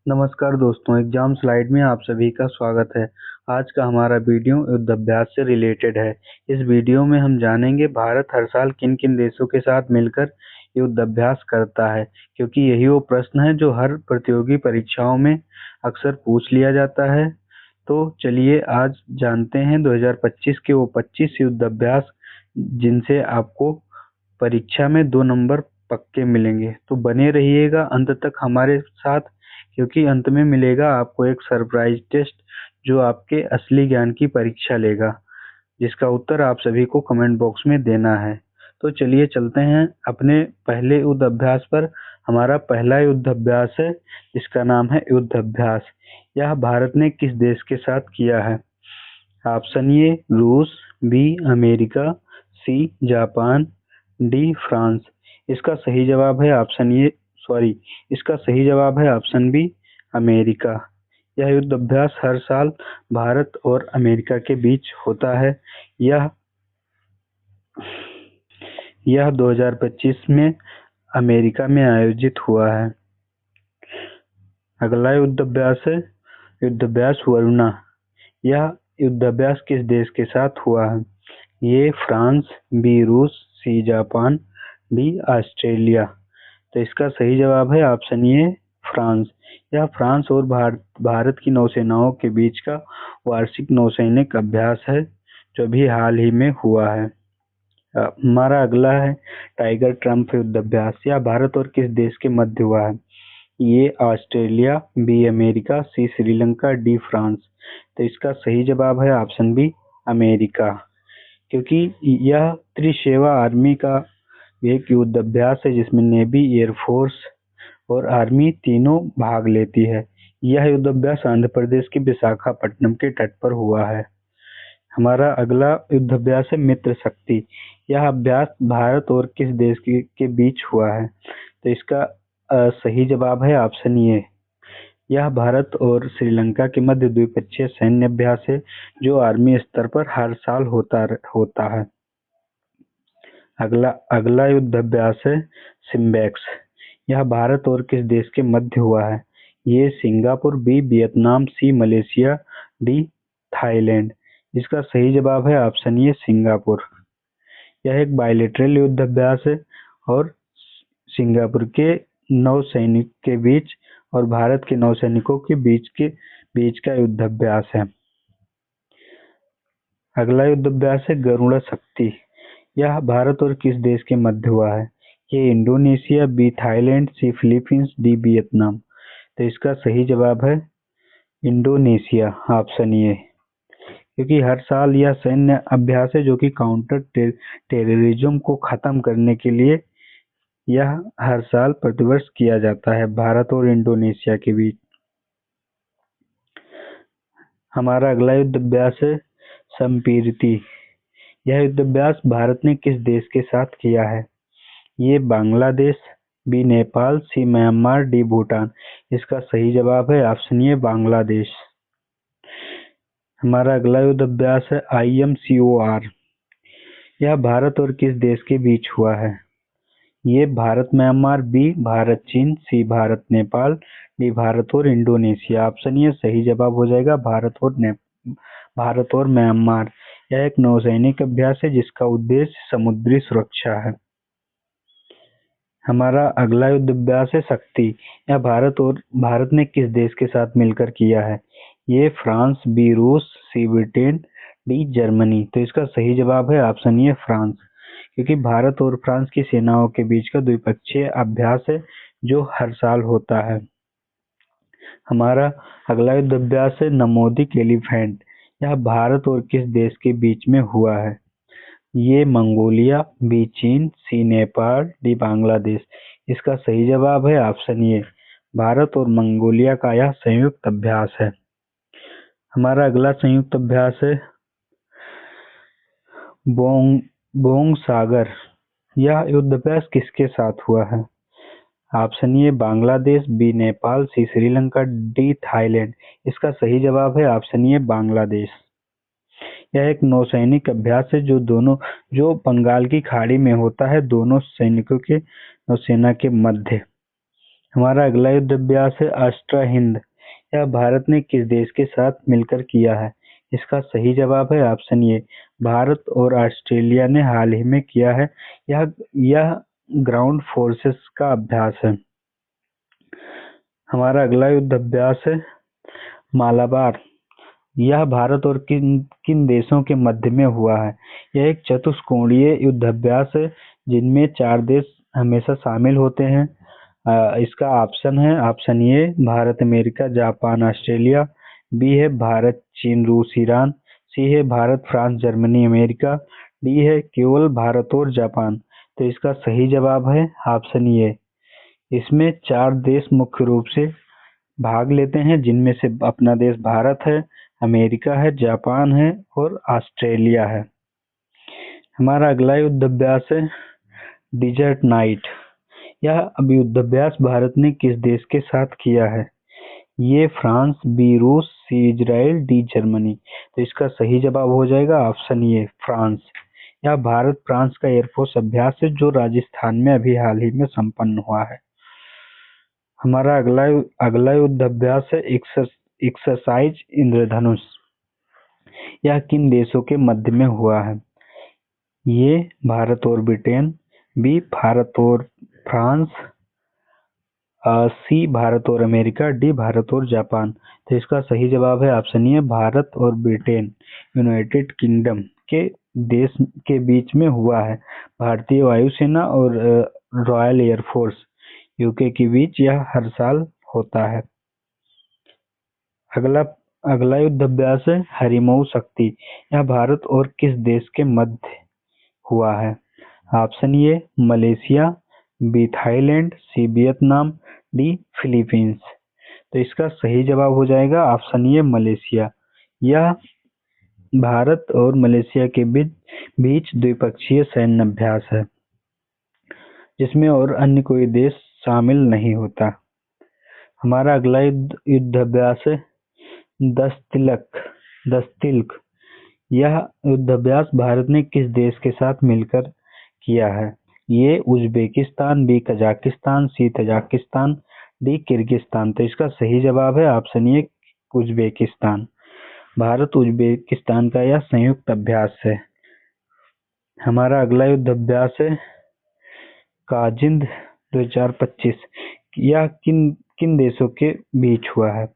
नमस्कार दोस्तों, exam slide में आप सभी का स्वागत है। आज का हमारा वीडियो युद्धाभ्यास से रिलेटेड है। इस वीडियो में हम जानेंगे भारत हर साल किन किन देशों के साथ मिलकर युद्धाभ्यास करता है, क्योंकि यही वो प्रश्न है जो हर प्रतियोगी परीक्षाओं में अक्सर पूछ लिया जाता है। तो चलिए आज जानते हैं 2025 के वो 25 युद्धाभ्यास जिनसे आपको परीक्षा में 2 नंबर पक्के मिलेंगे। तो बने रहिएगा अंत तक हमारे साथ, क्योंकि अंत में मिलेगा आपको एक सरप्राइज टेस्ट जो आपके असली ज्ञान की परीक्षा लेगा, जिसका उत्तर आप सभी को कमेंट बॉक्स में देना है। तो चलिए चलते हैं अपने पहले युद्ध अभ्यास पर। हमारा पहला युद्ध अभ्यास है जिसका नाम है युद्ध अभ्यास। यह भारत ने किस देश के साथ किया है? ऑप्शन ए रूस, B America, C Japan, D France. इसका सही जवाब है ऑप्शन ए सॉरी इसका सही जवाब है ऑप्शन बी अमेरिका। यह युद्ध अभ्यास हर साल भारत और अमेरिका के बीच होता है। यह यह 2025 में अमेरिका में आयोजित हुआ है। अगला युद्ध अभ्यास है युद्ध अभ्यास वरुणा। यह युद्ध अभ्यास किस देश के साथ हुआ है? ए फ्रांस, बी रूस, सी जापान, डी ऑस्ट्रेलिया। तो इसका सही जवाब है ऑप्शन ए फ्रांस। यह फ्रांस और भारत की नौसेनाओं के बीच का वार्षिक नौसैनिक अभ्यास है जो अभी हाल ही में हुआ है। हमारा अगला है टाइगर ट्रम्प युद्ध अभ्यास। यह भारत और किस देश के मध्य हुआ है? A Australia, B America, C Sri Lanka, D France. तो इसका सही जवाब है ऑप्शन बी अमेरिका, क्योंकि यह त्रिसेवा आर्मी का एक युद्ध अभ्यास है जिसमें नेवी, एयरफोर्स और आर्मी तीनों भाग लेती है। यह युद्ध अभ्यास आंध्र प्रदेश के विशाखापट्टनम के तट पर हुआ है। हमारा अगला युद्ध अभ्यास है मित्र शक्ति। यह अभ्यास भारत और किस देश के बीच हुआ है? तो इसका सही जवाब है ऑप्शन ए। यह भारत और श्रीलंका के मध्य द्विपक्षीय सैन्य अभ्यास है जो आर्मी स्तर पर हर साल होता है। अगला अगला युद्ध अभ्यास है सिम्बेक्स। यह भारत और किस देश के मध्य हुआ है? ये सिंगापुर, बी वियतनाम, सी मलेशिया, डी थाईलैंड। इसका सही जवाब है ऑप्शन ए सिंगापुर। यह एक बायलैटरल युद्ध अभ्यास है और सिंगापुर के नौसैनिक के बीच और भारत के नौसैनिकों के बीच का युद्ध अभ्यास है। अगला युद्ध अभ्यास है गरुड़ शक्ति। यह भारत और किस देश के मध्य हुआ है? ये इंडोनेशिया, बी थाईलैंड, सी फिलीपींस, डी वियतनाम। तो इसका सही जवाब है इंडोनेशिया, ऑप्शन ए, क्योंकि हर साल यह सैन्य अभ्यास है जो कि काउंटर टेररिज्म को खत्म करने के लिए यह हर साल प्रतिवर्ष किया जाता है भारत और इंडोनेशिया के बीच। हमारा अगला युद्ध अभ्यास है संपीड़िती। यह युद्ध अभ्यास भारत ने किस देश के साथ किया है? ये बांग्लादेश, बी नेपाल, सी म्यांमार, डी भूटान। इसका सही जवाब है ऑप्शन ए बांग्लादेश। हमारा अगला युद्ध अभ्यास है IMCOR। यह भारत और किस देश के बीच हुआ है? ये भारत म्यांमार, बी भारत चीन, सी भारत नेपाल, डी भारत और इंडोनेशिया। ऑप्शन ये सही जवाब हो जाएगा भारत और म्यांमार। यह एक नौसैनिक अभ्यास है जिसका उद्देश्य समुद्री सुरक्षा है। हमारा अगला युद्ध अभ्यास है शक्ति। यह भारत ने किस देश के साथ मिलकर किया है? ये फ्रांस, बी रूस, सी ब्रिटेन, डी जर्मनी। तो इसका सही जवाब है ऑप्शन ए फ्रांस, क्योंकि भारत और फ्रांस की सेनाओं के बीच का द्विपक्षीय अभ्यास है जो हर साल होता है। हमारा अगला युद्ध अभ्यास है नमोदिक एलिफेंट। यह भारत और किस देश के बीच में हुआ है? ये मंगोलिया, बी चीन, सी नेपाल, डी बांग्लादेश। इसका सही जवाब है ऑप्शन ए, भारत और मंगोलिया का यह संयुक्त अभ्यास है। हमारा अगला संयुक्त अभ्यास है बोंग सागर। यह युद्ध अभ्यास किसके साथ हुआ है? Option A Bangladesh, B Nepal, C Sri Lanka, D Thailand. इसका सही जवाब है ऑप्शन ए बांग्लादेश। यह एक नौसैनिक अभ्यास है जो बंगाल की खाड़ी में होता है दोनों सैनिकों के नौसेना के मध्य। हमारा अगला युद्ध अभ्यास है अष्ट्रा हिंद। यह भारत ने किस देश के साथ मिलकर किया है? इसका सही जवाब है ऑप्शन ए, भारत और ऑस्ट्रेलिया ने हाल ही में किया है। यह ग्राउंड फोर्सेस का अभ्यास है। हमारा अगला युद्ध अभ्यास है मालाबार। यह भारत और किन किन देशों के मध्य में हुआ है? यह एक चतुष्कोणीय युद्धाभ्यास है जिनमें 4 देश हमेशा शामिल होते हैं। इसका ऑप्शन है option A, Bharat America Japan Australia, B है भारत चीन रूस ईरान, सी है Bharat France Germany America, D है केवल भारत और जापान। तो इसका सही जवाब है ऑप्शन ए। इसमें 4 देश मुख्य रूप से भाग लेते हैं जिनमें से अपना देश भारत है, अमेरिका है, जापान है और ऑस्ट्रेलिया है। हमारा अगला युद्ध अभ्यास है डिजर्ट नाइट। यह अब युद्ध अभ्यास भारत ने किस देश के साथ किया है? ये फ्रांस, बी रूस, सी इजराइल, डी जर्मनी। तो इसका सही जवाब हो जाएगा ऑप्शन ए फ्रांस। यह भारत फ्रांस का एयरफोर्स अभ्यास है जो राजस्थान में अभी हाल ही में संपन्न हुआ है। हमारा अगला युद्ध अभ्यास है एक्सरसाइज इंद्रधनुष। यह किन देशों के मध्य में हुआ है? ये भारत और ब्रिटेन, बी भारत और फ्रांस, सी भारत और अमेरिका, डी भारत और जापान। तो इसका सही जवाब है ऑप्शन ए भारत और ब्रिटेन यूनाइटेड किंगडम के देश के बीच में हुआ है। भारतीय वायुसेना और रॉयल एयरफोर्स यूके के बीच यह हर साल होता है। अगला अगला युद्ध अभ्यास है हरिमऊ शक्ति। यह भारत और किस देश के मध्य हुआ है? Option A Malaysia, B Thailand, C Vietnam, D Philippines. तो इसका सही जवाब हो जाएगा ऑप्शन ए मलेशिया। यह भारत और मलेशिया के बीच बीच द्विपक्षीय सैन्य अभ्यास है जिसमें और अन्य कोई देश शामिल नहीं होता। हमारा अगला युद्ध अभ्यास है दस तिल्क। यह युद्धाभ्यास भारत ने किस देश के साथ मिलकर किया है? ये उज्बेकिस्तान, बी कजाकिस्तान, सी तजाकिस्तान, डी किर्गिस्तान। तो इसका सही जवाब है ऑप्शन ए उज्बेकिस्तान। भारत उज्बेकिस्तान का यह संयुक्त अभ्यास है। हमारा अगला युद्ध अभ्यास है काजिंद 2025। यह किन किन देशों के बीच हुआ है?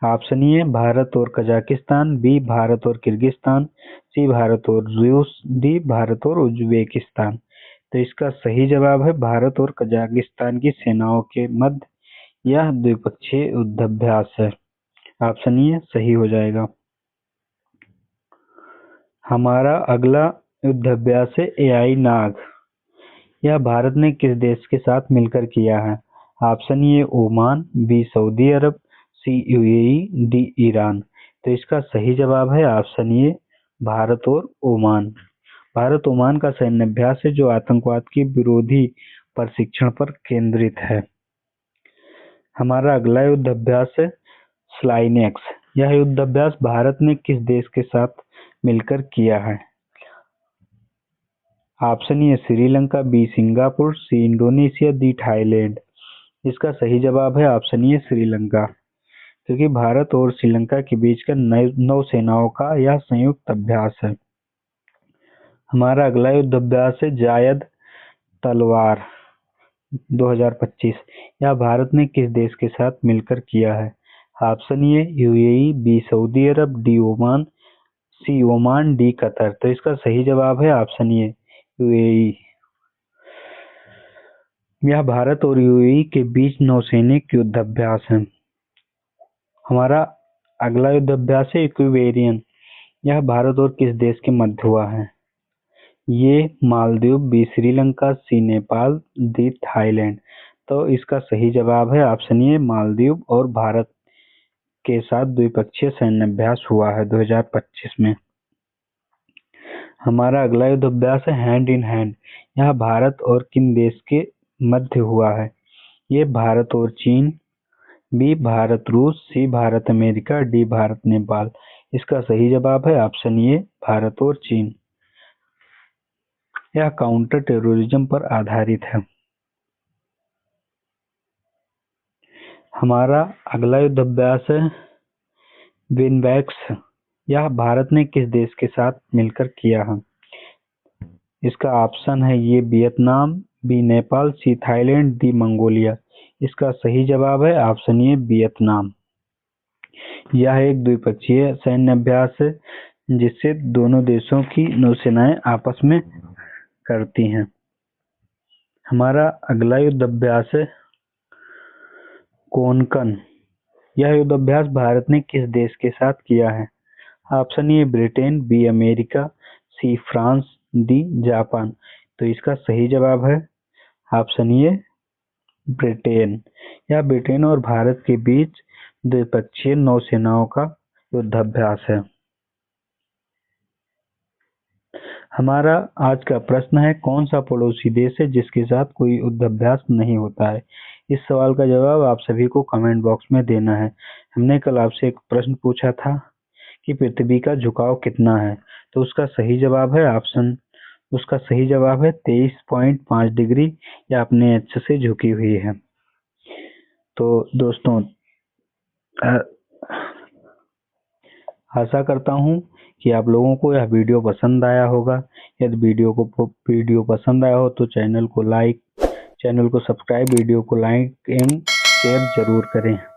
ऑप्शन ए भारत और कजाकिस्तान, बी भारत और किर्गिस्तान, सी भारत और रूस, डी भारत और उज्बेकिस्तान। तो इसका सही जवाब है भारत और कजाकिस्तान की सेनाओं के मध्य यह द्विपक्षीय युद्धाभ्यास है। ऑप्शन ए सही हो जाएगा। हमारा अगला युद्धाभ्यास है एआई नाग। यह भारत ने किस देश के साथ मिलकर किया है? Option A Oman, B Saudi Arab, C UAE, D Iran. तो इसका सही जवाब है ऑप्शन ए भारत और ओमान। भारत ओमान का सैन्य अभ्यास है जो आतंकवाद की विरोधी प्रशिक्षण पर केंद्रित है। हमारा अगला युद्ध अभ्यास है स्लाइनेक्स। यह युद्ध अभ्यास भारत ने किस देश के साथ मिलकर किया है? Option A Sri Lanka, B Singapore, C Indonesia, D Thailand. इसका सही जवाब है ऑप्शन ए श्रीलंका क्योंकि भारत और श्रीलंका के बीच का नौसेनाओं का यह संयुक्त अभ्यास है। हमारा अगला युद्ध अभ्यास है जायद तलवार 2025। यह भारत ने किस देश के साथ मिलकर किया है? Option A UAE, B Saudi Arab, D Oman, C Oman, D Qatar. तो इसका सही जवाब है ऑप्शन ए यूएई। यह भारत और यूएई के बीच नौसैनिक युद्धाभ्यास है। हमारा अगला युद्धाभ्यास है इक्विवेरियन। यह भारत और किस देश के मध्य हुआ है? ये मालदीव, बी श्रीलंका, सी नेपाल, डी थाईलैंड। तो इसका सही जवाब है ऑप्शन ए मालदीव और भारत के साथ द्विपक्षीय सैन्य अभ्यास हुआ है 2025 में। हमारा अगला युद्ध अभ्यास है हैंड इन हैंड। यह भारत और किन देश के मध्य हुआ है? ये भारत और चीन, बी भारत रूस, सी भारत अमेरिका, डी भारत नेपाल। इसका सही जवाब है ऑप्शन ए भारत और चीन। यह काउंटर टेररिज्म पर आधारित है। हमारा अगला युद्ध अभ्यास है विनबैक्स। यह भारत ने किस देश के साथ मिलकर किया है? इसका ऑप्शन है ये Vietnam, B Nepal, C Thailand, D Mongolia. इसका सही जवाब है ऑप्शन ए वियतनाम। यह एक द्विपक्षीय सैन्य अभ्यास है जिससे दोनों देशों की नौसेनाएं आपस में करती हैं। हमारा अगला युद्ध अभ्यास है कोंकण। यह युद्ध अभ्यास भारत ने किस देश के साथ किया है? Option A Britain, B America, C France, D Japan. तो इसका सही जवाब है ऑप्शन ए ब्रिटेन। यह ब्रिटेन और भारत के बीच द्विपक्षीय नौसेनाओं का युद्धाभ्यास है। हमारा आज का प्रश्न है कौन सा पड़ोसी देश है जिसके साथ कोई युद्धाभ्यास नहीं होता है? इस सवाल का जवाब आप सभी को कमेंट बॉक्स में देना है। हमने कल आपसे एक प्रश्न पूछा था कि पृथ्वी का झुकाव कितना है, तो उसका सही जवाब है 23.5 डिग्री। या अपने अक्ष से झुकी हुई है। तो दोस्तों आशा करता हूँ कि आप लोगों को यह वीडियो पसंद आया होगा। यदि वीडियो पसंद आया हो तो चैनल को सब्सक्राइब, वीडियो को लाइक एंड शेयर जरूर करें।